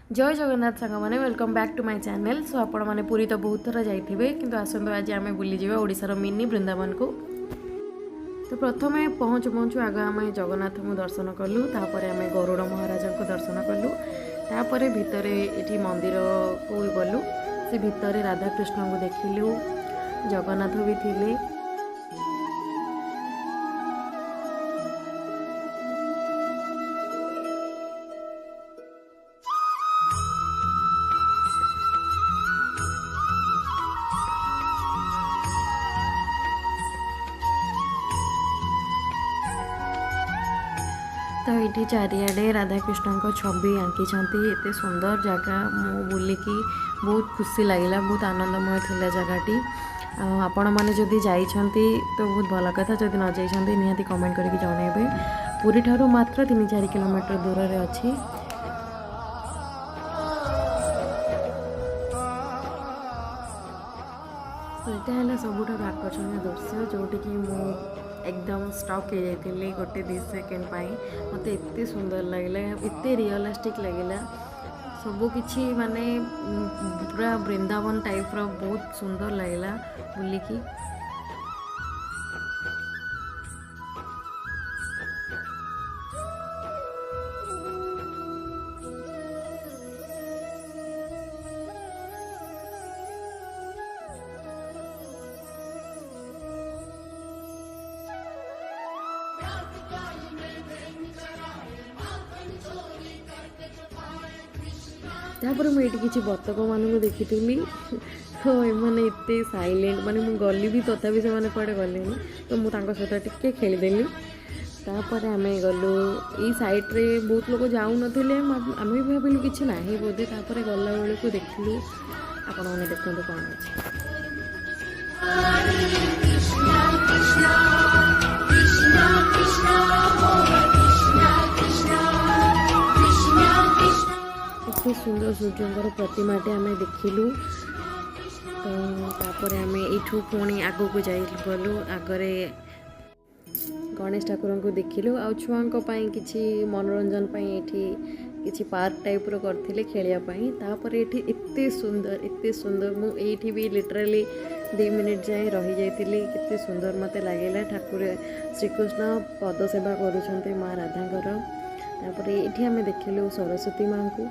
जय जगन्नाथ सांग मैंने welcome back to my channel. So आपण मैंने पूरी तो बहुत थर जाइए किंतु आसतु आज आम बुलीजा ओडिशार मिनी वृंदावन को। तो प्रथम पहुँचु पहुँचु आग आम जगन्नाथ को दर्शन कलु, तापर आम गरुड़ महाराज को दर्शन कलु, तापर भितर ये मंदिर को गलु, से भितर राधाकृष्ण को देखिलु, जगन्नाथ भी थिले। तो ये चारिआडे राधाकृष्ण छवि आंकी एत सुंदर जगह मु बुलिकी बहुत खुशी लगे, बहुत आनंदमय थिला जगहटी। आपण मैंने जदि जाइछंती तो बहुत भल कथा, जदि न जाइछंती निहाती कमेंट करके जणेबे। पुरी ठारू मात्र 3-4 किलोमीटर दूर रे अछि। तो यहाँ सबुठ आकर्षणीय दृश्य जोटि कि मु एकदम स्टक हो जाती गोटे 2 सेकेंड मत एत सुंदर लगे, एत रियलिस्टिक लगे, सबकि माने पूरा वृंदावन टाइप रो बहुत सुंदर लगे बुलिकी। तापर मुझे किसी बतक मान देखी तो एमने एत साइलेंट माने मु गली भी तथापि से मैंने कड़े गले तो मुझे सहित टिके खेलीदेली। तापर आम गलु ये साइड्रे बहुत लोग जाऊन आम भी भाविलु कि ना बोधे, तापर गला बेलू को देखिलु आपण मैंने देखते कौन अच्छे। एत सुंदर सूर्यंकर प्रतिमाटे आम देखिलु। तो तापर आम यू पुणी आग को गलु, आगरे गणेश ठाकुर को देखिलु। आ छुआं किसी मनोरंजन किसी पार्क टाइप रो करथिले खेलिया पई। तापर एठी एते सुंदर मुझे भी लिटराली 2 मिनिट जाए रही जाइतिली। केते सुंदर मते लागेला, ठाकुर श्रीकृष्ण पद सेवा करुछन्ते माँ राधांकर। तापर एठी आमे देखिलु सरस्वती माँ को,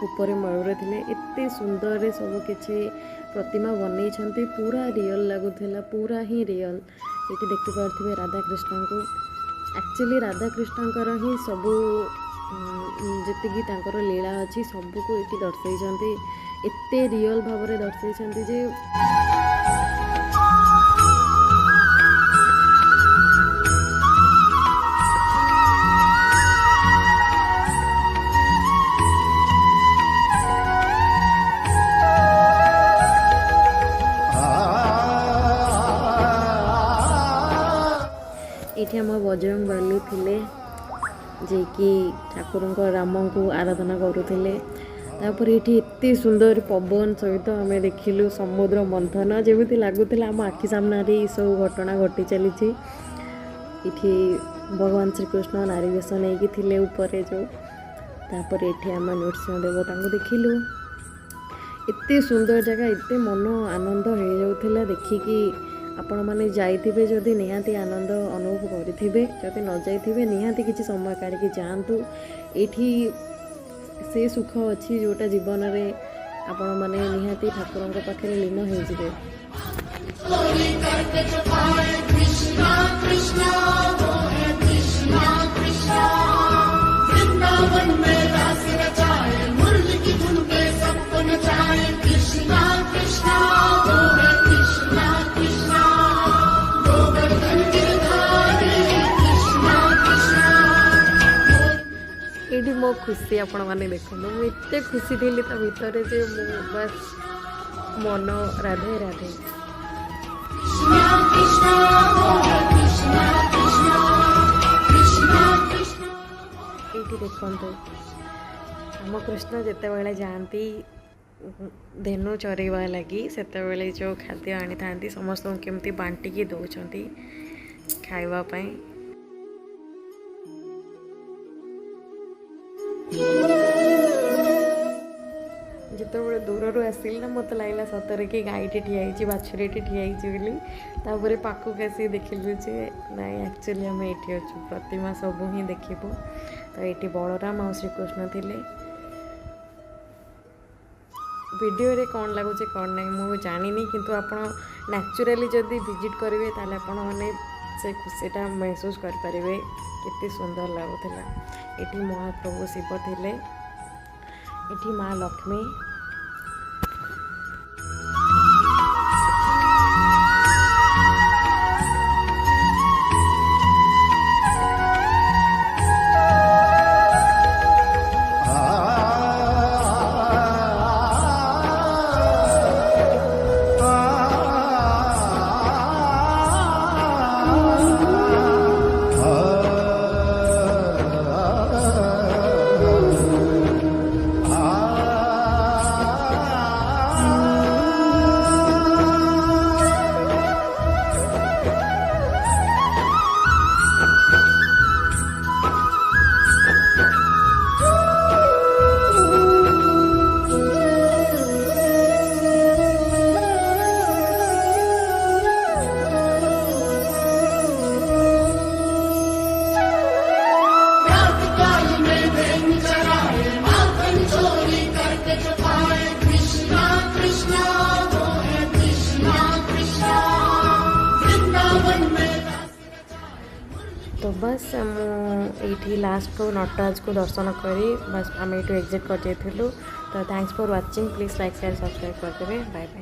ऊपर मयूर थिले, एते सुंदर सब किछि प्रतिमा बनई पूरा रियल लगुला, पूरा ही रियल। ये देखि पार्थिबे राधाकृष्ण को, एक्चुअली राधाकृष्णकर ही सबू जी तांकर लीला अच्छी सबको ये दर्शाई एते रियल भाव में दर्शाई जे ये आम बजरंग बाली थिले जे कि ठाकुर राम को आराधना करुले। तापर ये एत सुंदर पवन सहित आम देखिलु समुद्र मंथन, जमी लगुला आम आखि सामने सब घटना घटी चली। इठी भगवान श्रीकृष्ण नारी बेश नहीं थिले ऊपर जो। तापर ये आम नृसिंह देवता को देखिलु। एत सुंदर जगह, एत मन आनंद हो जाउथिला देखिकी। आपण मैंने जाइथिबे जदि निहाती आनंद अनुभव करिथिबे, जदि न जाइथिबे निहाती किछि समय काढिके जाआंतु। एठी से सुख अच्छी जोटा जीवन रे आपण माने निहाती ठाकुरंक पाखरे लीन हो जिवे। ये मो खुशी आपण मैंने देखो, मुझे खुशी थी भितर जे बस मन राधे राधे। ये देखो आम कृष्ण जिते जाती धेनु चरवा लगी से जो खाद्य आनी था समस्त केमती बांटिकी दौरान खावाई। दूर आसिल ना मत लगला सतरे कि गाईटे ठिया बाछुरीटे ठिया तापर पाखक आसी देखिलु जे नाई एक्चुअली आम ये अच्छु प्रतिमा सब ही देखबू। तो ये बलराम आ श्रीकृष्ण थिले। वीडियो रे कौन लगुच कौन ना मुझे जानी किंतु आपण नेचुराली जदि विजिट करेंगे ताले आपण मैंने से खुशीटा महसूस करें केते सुंदर लगुला। ये महाप्रभु शिव थिले, ये माँ लक्ष्मी। तो बस ये लास्ट को नटराज को दर्शन करी बस आम ये एग्जिट कर जाइलु। तो thanks for watching. Please like share subscribe करदेवे। Bye bye.